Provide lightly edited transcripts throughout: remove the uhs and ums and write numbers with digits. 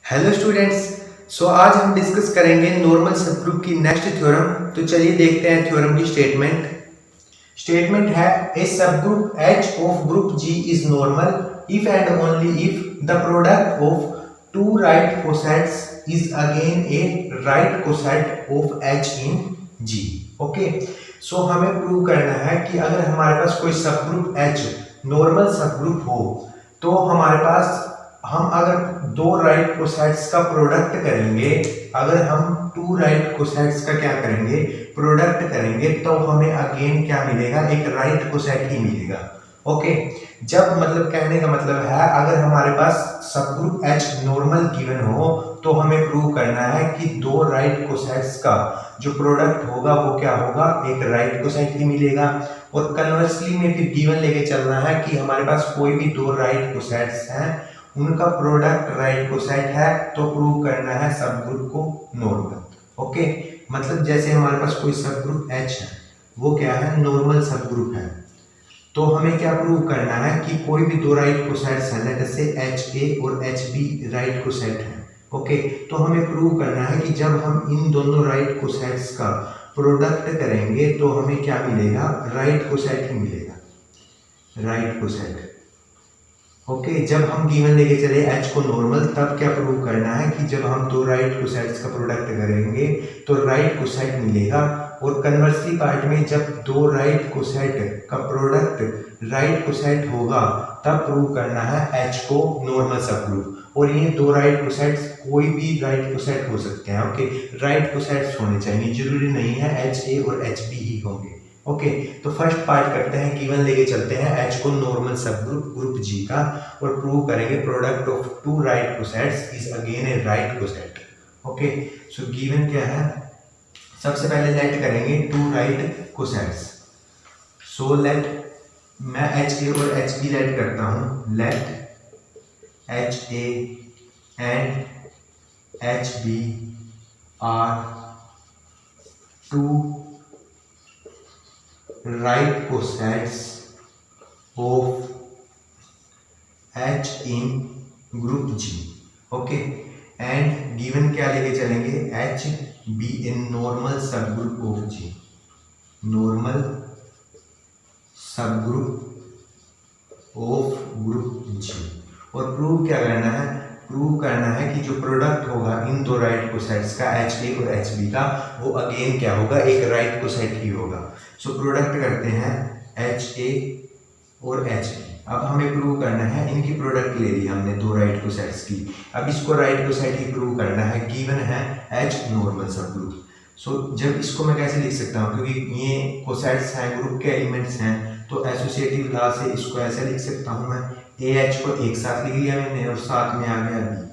Hello students. आज हम discuss करेंगे नॉर्मल सबग्रुप की नेक्स्ट थ्योरम। तो चलिए देखते हैं थ्योरम की स्टेटमेंट है a subgroup H of group G is normal if and only if the product of two right cosets is again a right coset of H in G। Okay, so हमें prove करना है कि अगर हमारे पास कोई subgroup H normal subgroup हो तो हमारे पास हम अगर दो राइट कोसेट्स का प्रोडक्ट करेंगे, अगर हम टू राइट कोसेट्स का क्या करेंगे, प्रोडक्ट करेंगे, तो हमें अगेन क्या मिलेगा, एक राइट कोसेट ही मिलेगा। ओके, जब मतलब कहने का मतलब है अगर हमारे पास सबग्रुप H नॉर्मल गिवन हो तो हमें प्रूव करना है कि दो राइट कोसेट्स का जो प्रोडक्ट होगा वो क्या होगा, एक राइट कोसेट ही मिलेगा। और कन्वर्सली में फिर गिवन लेके चलना है कि हमारे पास कोई भी दो राइट कोसेट्स हैं, उनका प्रोडक्ट राइट कोसेट है, तो प्रूव करना है सबग्रुप को नॉर्मल। ओके, मतलब जैसे हमारे पास कोई सबग्रुप H है, वो क्या है, नॉर्मल सबग्रुप है, तो हमें क्या प्रूव करना है कि कोई भी दो राइट कोसेट्स हैं, लेट अस से HA और HB राइट कोसेट है। ओके, तो हमें प्रूव करना है कि जब हम इन दोनों राइट कोसेट्स का प्रोडक्ट करेंगे तो हमें क्या मिलेगा, राइट कोसेट ही मिलेगा, राइट कोसेट। ओके, जब हम गिवन लेके चले H को नॉर्मल, तब क्या प्रूव करना है कि जब हम दो राइट कोसेट्स का प्रोडक्ट करेंगे तो राइट कोसेट मिलेगा। और कन्वर्सली पार्ट में जब दो राइट कोसेट का प्रोडक्ट राइट कोसेट होगा तब प्रूव करना है H को नॉर्मल सबग्रुप। और ये दो राइट कोसेट्स कोई भी राइट कोसेट हो सकते हैं। ओके, राइट कोसेट्स होने चाहिए, जरूरी नहीं है HA और HB ही होंगे। ओके, तो फर्स्ट पार्ट करते हैं, गिवन लेके चलते हैं H को नॉर्मल सबग्रुप ग्रुप G का और प्रूव करेंगे product of two right cosets is again a right coset. Okay, so given क्या है, सबसे पहले लेट करेंगे two right cosets. So let मैं HA और HB लेट करता हूं, let HA and HB are two right cosets of H in group G। Okay, and given क्या लेके चलेंगे, H be in normal subgroup of G, normal subgroup of group G। और prove क्या करना है, prove करना है कि जो प्रोडक्ट होगा इन दो राइट कोसेट्स का HA और HB का, वो अगेन क्या होगा, एक राइट कोसेट ही होगा। सो प्रोडक्ट करते हैं HA और HB। अब हमें प्रूव करना है, इनकी प्रोडक्ट ले ली हमने दो राइट कोसेट्स की, अब इसको राइट कोसेट ही प्रूव करना है। गिवन है H नॉर्मल सबग्रुप। सो जब इसको मैं कैसे लिख सकता हूँ, क्योंकि ये कोसेट्स हैं, ग्रुप के एलिमेंट्स हैं, तो एसोसिएटिव लॉ से इसको ऐसे लिख सकता हूँ मैं, AH को एक साथ लिख लिया मैंने और साथ में आ गया B।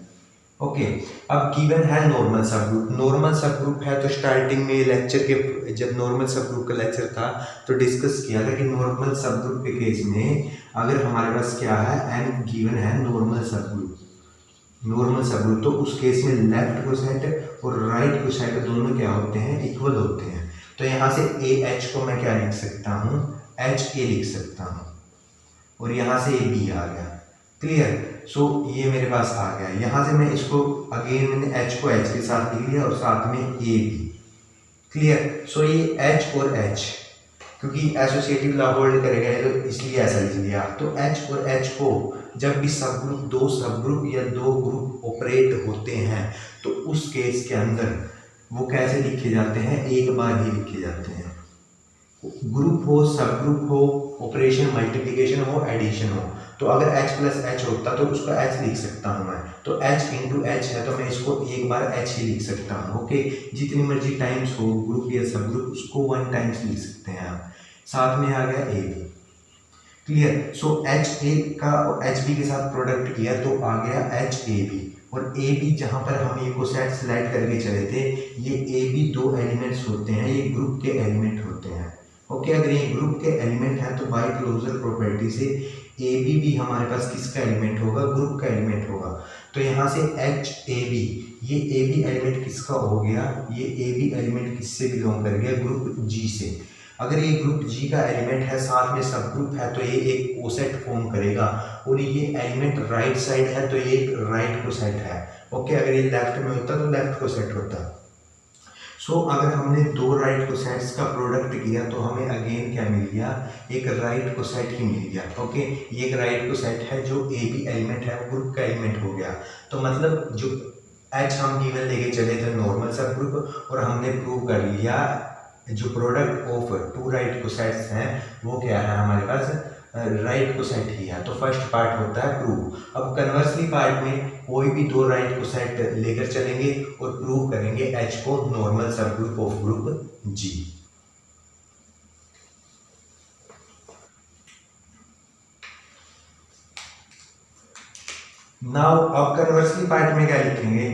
ओके, अब गिवन है नॉर्मल सबग्रुप। नॉर्मल सबग्रुप है तो स्टार्टिंग में लेक्चर के जब नॉर्मल सबग्रुप का लेक्चर था तो डिस्कस किया था कि नॉर्मल सबग्रुप के केस में अगर हमारे पास क्या है, n गिवन है नॉर्मल सबग्रुप, नॉर्मल सबग्रुप, तो उस केस में लेफ्ट कोसेट और राइट कोसेट दोनों क्या होते हैं, इक्वल होते हैं। तो यहाँ से AH को मैं क्या लिख सकता हूँ, HA लिख सकता हूँ, और यहाँ से AB आ गया। क्लियर, सो ये मेरे पास आ गया। यहाँ से मैं इसको अगेन मैंने H को H के साथ लिख लिया और साथ में AB। क्लियर, सो ये H और H क्योंकि एसोसिएटिव लॉ होल्ड करेगा तो इसलिए ऐसा लिख लिया। तो H और H को जब भी सबग्रुप, दो सबग्रुप या दो ग्रुप ऑपरेट होते हैं तो उस केस के अंदर वो कैसे लिखे जाते हैं, एक बार ही लिखे जाते हैं। ग्रुप हो, सब ग्रुप हो, ऑपरेशन मल्टीप्लिकेशन हो, एडिशन हो, तो अगर H प्लस H होता तो उसका H लिख सकता हूँ मैं, तो H इंटू H है तो मैं इसको एक बार H ही लिख सकता हूँ। ओके, जितनी मर्जी टाइम्स हो ग्रुप या सब ग्रुप, उसको वन टाइम्स लिख सकते हैं आप। साथ में आ गया AB। क्लियर, सो HA का और HB के साथ प्रोडक्ट किया तो आ गया HAB। और AB जहाँ पर हम ये कोसेट सेलेक्ट करके चले थे, ये AB दो एलिमेंट्स होते हैं, ये ग्रुप के एलिमेंट होते हैं। ओके, अगर ये ग्रुप के एलिमेंट हैं तो बाय क्लोजर प्रॉपर्टी से AB भी हमारे पास किसका एलिमेंट होगा, ग्रुप का एलिमेंट होगा। तो यहाँ से HAB, ये AB एलिमेंट किसका हो गया, ये AB एलिमेंट किससे बिलोंग कर गया, ग्रुप G से। अगर ये ग्रुप जी का एलिमेंट है साथ में सब ग्रुप है तो ये एक कोसेट फॉर्म करेगा, और ये एलिमेंट राइट साइड है तो ये एक राइट कोसेट है। ओके, अगर ये लेफ्ट में होता तो लेफ्ट कोसेट होता। सो अगर हमने दो राइट कोसेट्स का प्रोडक्ट किया तो हमें अगेन क्या मिल गया, एक राइट कोसेट ही मिल गया। ओके, ये एक राइट कोसेट है, जो ए बी एलिमेंट है वो ग्रुप का एलिमेंट हो गया। तो मतलब जो एच हम गिवन लेके चले थे नॉर्मल सब ग्रुप, और हमने प्रूव कर लिया जो product of two right cosets हैं वो क्या है हमारे पास, राइट कोसेट ही है। तो फर्स्ट पार्ट होता है प्रूव। अब कन्वर्सली पार्ट में कोई भी दो राइट कोसेट लेकर चलेंगे और प्रूव करेंगे एच को normal subgroup of group G. Now अब कन्वर्सली पार्ट में क्या लिखेंगे,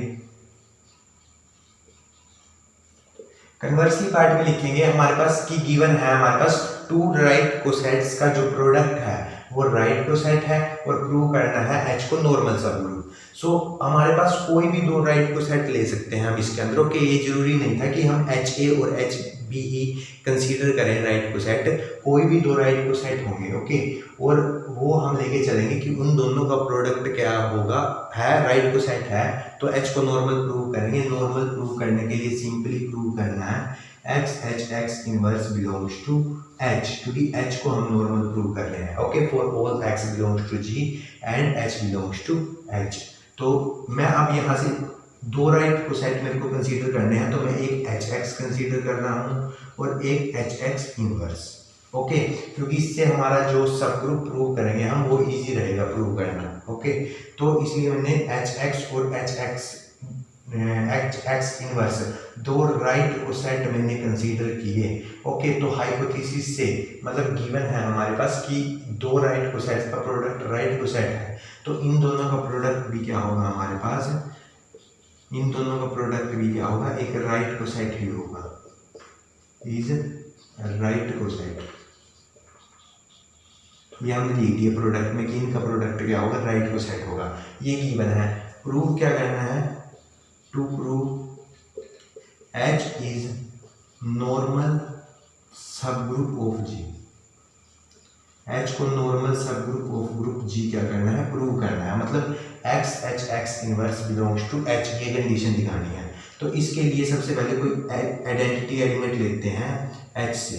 कन्वर्सली पार्ट में लिखेंगे हमारे पास की गिवन है हमारे पास टू राइट कोसेट्स का जो प्रोडक्ट है वो राइट कोसेट है, और प्रूव करना है एच को नॉर्मल सब ग्रुप। सो हमारे पास कोई भी दो राइट कोसेट ले सकते हैं हम इसके अंदर। ओके, ये जरूरी नहीं था कि हम एच ए और एच बी ही कंसीडर करें राइट कोसेट, कोई भी दो राइट कोसेट होंगे। ओके, और वो हम लेके चलेंगे कि उन दोनों का प्रोडक्ट क्या होगा, है राइट कोसेट है तो एच को नॉर्मल प्रूव करेंगे। नॉर्मल प्रूव करने के लिए सिंपली प्रूव करना है x H x inverse belongs to H, क्योंकि एच को हम नॉर्मल प्रूव कर रहे हैं। Okay, for all x belongs to G and H belongs to H. तो मैं अब यहाँ से दो राइट कोसेट मेरे को कंसीडर करने हैं, तो मैं एक एच एक्स कंसीडर कर रहा हूँ और एक एच एक्स इनवर्स। ओके, क्योंकि इससे हमारा जो सब ग्रुप प्रूव करेंगे हम वो इजी रहेगा प्रूव करना। ओके, तो इसलिए मैंने एच एक्स और एच एक्स इनवर्स दो राइट कोसेट मैंने कंसीडर किए। ओके, तो हाइपोथेसिस से मतलब गिवन है हमारे पास कि दो राइट कोसेट्स का प्रोडक्ट राइट कोसेट है, तो इन दोनों का प्रोडक्ट भी क्या होगा हमारे पास, इन दोनों का प्रोडक्ट भी क्या होगा, एक राइट कोसेट ही होगा, इज राइट कोसेट। ये हमने लिख दिया प्रोडक्ट में कि इनका प्रोडक्ट क्या होगा, राइट कोसेट होगा। ये गिवन है। प्रूव क्या करना है, to prove H is normal subgroup of G. H को normal subgroup of group G क्या करना है, प्रूव करना है। मतलब x H x inverse belongs to H, ये कंडीशन दिखानी है। तो इसके लिए सबसे पहले कोई आइडेंटिटी एलिमेंट लेते हैं एच से।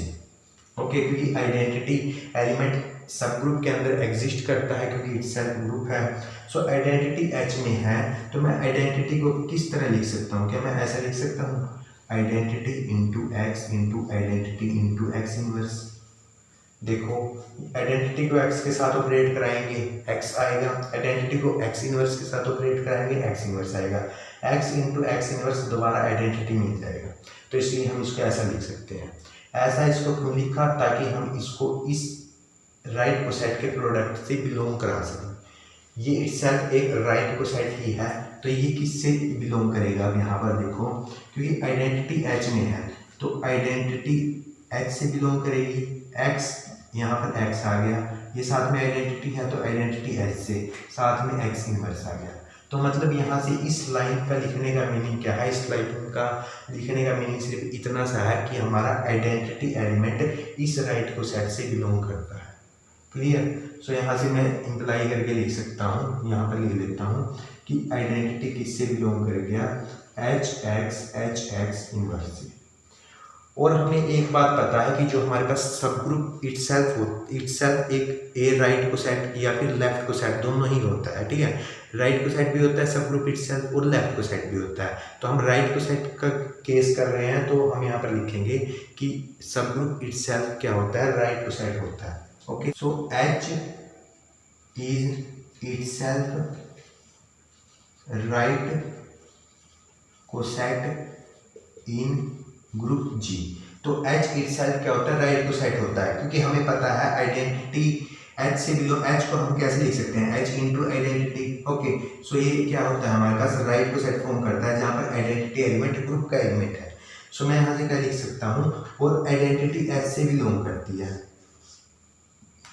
ओके, क्योंकि आइडेंटिटी एलिमेंट सब ग्रुप के अंदर एग्जिस्ट करता है क्योंकि इटसेल्फ ग्रुप है। सो आइडेंटिटी एच में है, तो मैं आइडेंटिटी को किस तरह लिख सकता हूँ, क्या मैं ऐसा लिख सकता हूँ, identity into identity into x inverse. देखो, आइडेंटिटी को एक्स के साथ ऑपरेट कराएंगे एक्स आएगा, आइडेंटिटी को एक्स इनवर्स के साथ ऑपरेट कराएंगे एक्स इनवर्स आएगा, एक्स इंटू एक्स इनवर्स दोबारा आइडेंटिटी मिल जाएगा। तो इसलिए हम इसको ऐसा लिख सकते हैं। ऐसा इसको क्यों लिखा, ताकि हम इसको इस राइट कोसेट के प्रोडक्ट से बिलोंग करा सकें। ये इटसेल्फ एक राइट कोसेट ही है, तो ये किससे बिलोंग करेगा, अब यहाँ पर देखो, क्योंकि आइडेंटिटी एच में है तो आइडेंटिटी एच से बिलोंग करेगी। एक्स, यहाँ पर एक्स आ गया, ये साथ में आइडेंटिटी है तो आइडेंटिटी एच से, साथ में एक्स इनवर्स आ गया। तो मतलब यहाँ से इस लाइन का लिखने का मीनिंग क्या है, इस लाइन का लिखने का मीनिंग सिर्फ इतना सा है कि हमारा आइडेंटिटी एलिमेंट इस राइट कोसेट से बिलोंग करता है। क्लियर। सो यहाँ से मैं इंप्लाई करके लिख सकता हूँ, यहाँ पर लिख लेता हूँ कि आइडेंटिटी किससे बिलोंग कर गया, एच एक्स इनवर्स से। और हमें एक बात पता है कि जो हमारे पास सब ग्रुप इटसेल्फ एक ए राइट कोसेट या फिर लेफ्ट कोसेट दोनों ही होता है। ठीक है, राइट कोसेट भी होता है सब ग्रुप इटसेल्फ और लेफ्ट कोसेट भी होता है। तो हम राइट कोसेट का केस कर रहे हैं, तो हम यहाँ पर लिखेंगे कि सब ग्रुप इटसेल्फ क्या होता है, राइट कोसेट होता है। Okay, so H is itself right coset in group G. तो एच इटसेल्फ क्या होता है, राइट कोसेट होता है, क्योंकि हमें पता है आइडेंटिटी एच से बिलोंग, एच को हम कैसे लिख सकते हैं, एच इंटू आइडेंटिटी। ओके, सो ये क्या होता है हमारे पास, राइट कोसेट फॉर्म करता है जहाँ पर आइडेंटिटी एलिमेंट ग्रुप का एलिमेंट है। सो मैं यहाँ से क्या लिख सकता हूँ, और आइडेंटिटी एच से बिलोंग करती है।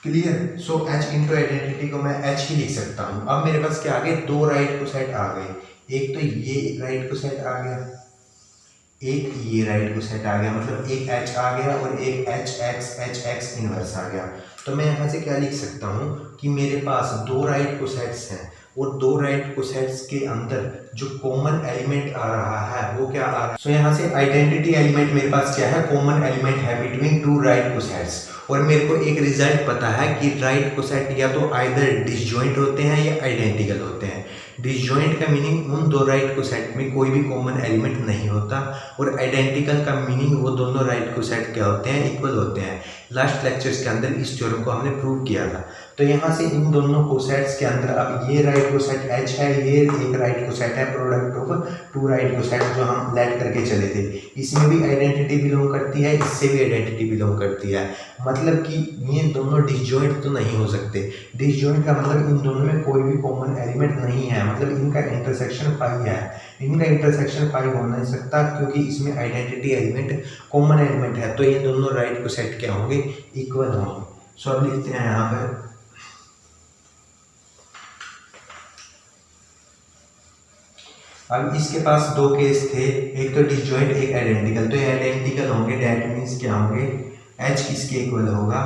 Clear. So H into identity को मैं एच ही लिख सकता हूँ। अब मेरे पास क्या आ गए, दो राइट कोसेट आ गए। एक तो ये राइट कोसेट आ गया, एक ये राइट कोसेट आ गया, मतलब एक एच आ गया और एक एच एक्स इनवर्स आ गया। तो मैं यहाँ से क्या लिख सकता हूँ कि मेरे पास दो राइट कोसेट्स हैं और दो राइट कोसेट्स के अंदर जो कॉमन एलिमेंट आ रहा है वो क्या आ रहा है। सो यहाँ से आइडेंटिटी एलिमेंट मेरे पास क्या है, कॉमन एलिमेंट है बिटवीन टू राइट कोसेट्स। और मेरे को एक रिजल्ट पता है कि राइट कोसेट या तो आइदर डिसजॉइंट होते हैं या आइडेंटिकल होते हैं। डिसजॉइंट का मीनिंग उन दो राइट कोसेट में कोई भी कॉमन एलिमेंट नहीं होता, और आइडेंटिकल का मीनिंग वो दोनों राइट कोसेट क्या होते हैं, इक्वल होते हैं। लास्ट लेक्चर्स के अंदर इस थ्योरम को हमने प्रूव किया था। तो यहाँ से इन दोनों कोसेट्स के अंदर अब ये राइट कोसेट एच है, ये एक राइट कोसेट है, product of two right coset जो हम लेट करके चले थे। इसमें भी आइडेंटिटी बिलोंग करती है, इससे भी आइडेंटिटी बिलोंग करती है। मतलब कि ये दोनों डिसजॉइंट तो नहीं हो सकते। डिसजॉइंट का मतलब इन दोनों में कोई भी कॉमन एलिमेंट नहीं है, मतलब इनका इंटरसेक्शन फाई है। इनका इंटरसेक्शन फाई हो नहीं सकता क्योंकि इसमें आइडेंटिटी एलिमेंट कॉमन एलिमेंट है। तो ये दोनों राइट कोसेट क्या होंगे, इक्वल होंगे। सो अब लिखते हैं यहाँ पर अब इसके पास दो केस थे, एक तो डिसजॉइंट एक आइडेंटिकल। तो ये आइडेंटिकल होंगे, डेट मीन्स क्या होंगे, एच किसके इक्वल होगा,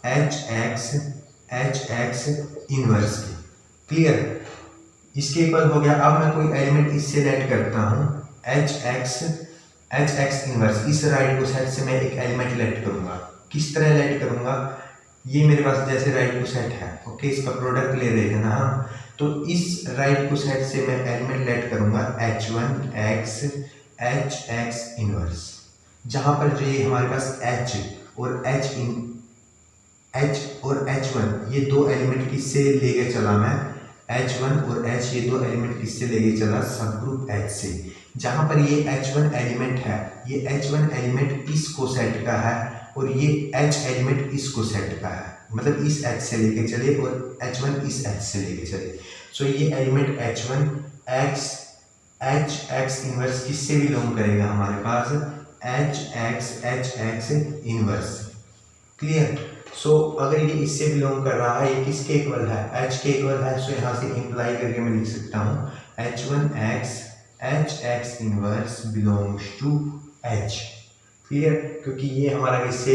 एच एक्स इनवर्स के। क्लियर, इसके इक्वल हो गया। अब मैं कोई एलिमेंट इससे लेट करता हूँ, एच एक्स इनवर्स। इस राइट कोसेट से मैं एक एलिमेंट लेट करूँगा। किस तरह लेट करूँगा, ये मेरे पास जैसे राइट कोसेट है, ओके, इसका प्रोडक्ट ले रहे हैं ना हम। तो इस राइट कोसेट से मैं एलिमेंट लेट करूँगा H1 एक्स इनवर्स, जहाँ पर जो ये हमारे पास H और H1 ये दो एलिमेंट किससे लेके चला मैं, H1 और H ये दो एलिमेंट किससे लेके चला, सब ग्रुप H से। जहाँ पर ये H1 एलिमेंट है, ये H1 एलिमेंट इस कोसेट का है और ये H एलिमेंट इस कोसेट का है, मतलब इस H से लेके चले और H1 इस H से लेके चले। सो ये एलिमेंट H1 एक्स इनवर्स किससे बिलोंग करेगा हमारे पास, H एक्स इनवर्स। क्लियर। सो अगर ये इससे बिलोंग कर रहा है, ये किसके इक्वल है, H के इक्वल है। सो यहाँ से इंप्लाई करके मैं लिख सकता हूँ H1 x inverse belongs to H। Clear, क्योंकि ये हमारा किसके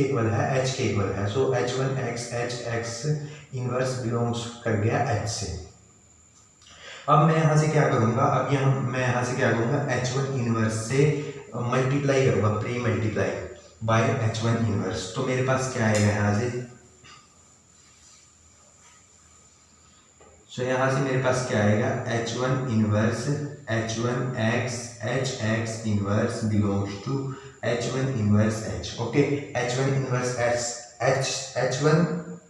इक्वल है, H के इक्वल है। सो H1 एक्स इनवर्स बिलोंग्स कर गया H से। अब मैं यहाँ से क्या करूँगा, मैं यहाँ से क्या करूँगा, H1 इनवर्स से मल्टीप्लाई करूँगा, pre multiply by H1 inverse. तो मेरे पास क्या आएगा यहाँ से, सो यहाँ से मेरे पास क्या आएगा, H1 inverse H1 x inverse belongs to H1 inverse H। Okay, H1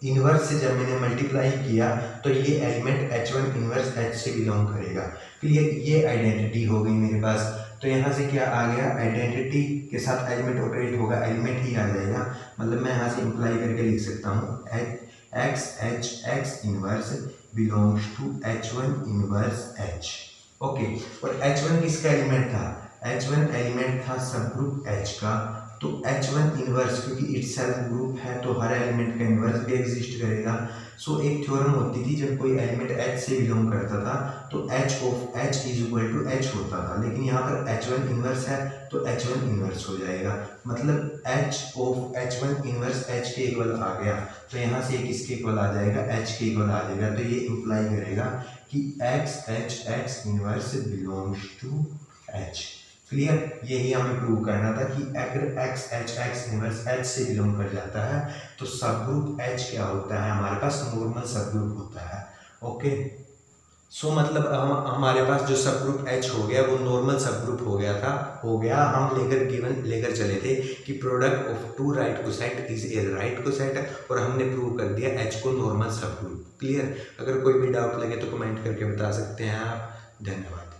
inverse से जब मैंने मल्टीप्लाई किया तो ये एलिमेंट H1 इनवर्स H से बिलोंग करेगा। क्लियर, ये आइडेंटिटी हो गई मेरे पास। तो यहाँ से क्या आ गया, आइडेंटिटी के साथ एलिमेंट ऑपरेट होगा, एलिमेंट ही आ जाएगा। मतलब मैं यहाँ से इंप्लाई करके लिख सकता हूँ x inverse belongs to H1 inverse H। Okay, और H1 किसका एलिमेंट था, H1 एलिमेंट था सब ग्रुप H का। तो H1 इनवर्स क्योंकि इटसेल्फ ग्रुप है तो हर एलिमेंट का इनवर्स भी एग्जिस्ट करेगा। सो एक थ्योरम होती थी, जब कोई एलिमेंट H से बिलोंग करता था तो H of H is equal to H होता था, लेकिन यहाँ पर H1 इनवर्स है तो H1 इनवर्स हो जाएगा। मतलब H of H1 inverse H के इक्वल आ गया। तो यहाँ से किसके इक्वल आ जाएगा, H के इक्वल आ जाएगा। तो ये इंप्लाई करेगा कि x inverse belongs to H। Clear, यही हमें प्रूव करना था कि अगर एक्स इनवर्स H से बिलोंग कर जाता है तो सब ग्रुप H क्या होता है, हमारे पास नॉर्मल सब ग्रुप होता है। ओके, सो मतलब हमारे पास जो सब ग्रुप H हो गया वो नॉर्मल सब ग्रुप हो गया। हम लेकर चले थे कि product of two right coset is a right coset, और हमने प्रूव कर दिया H को नॉर्मल सब ग्रुप। क्लियर, अगर कोई भी डाउट लगे तो कमेंट करके बता सकते हैं आप। धन्यवाद।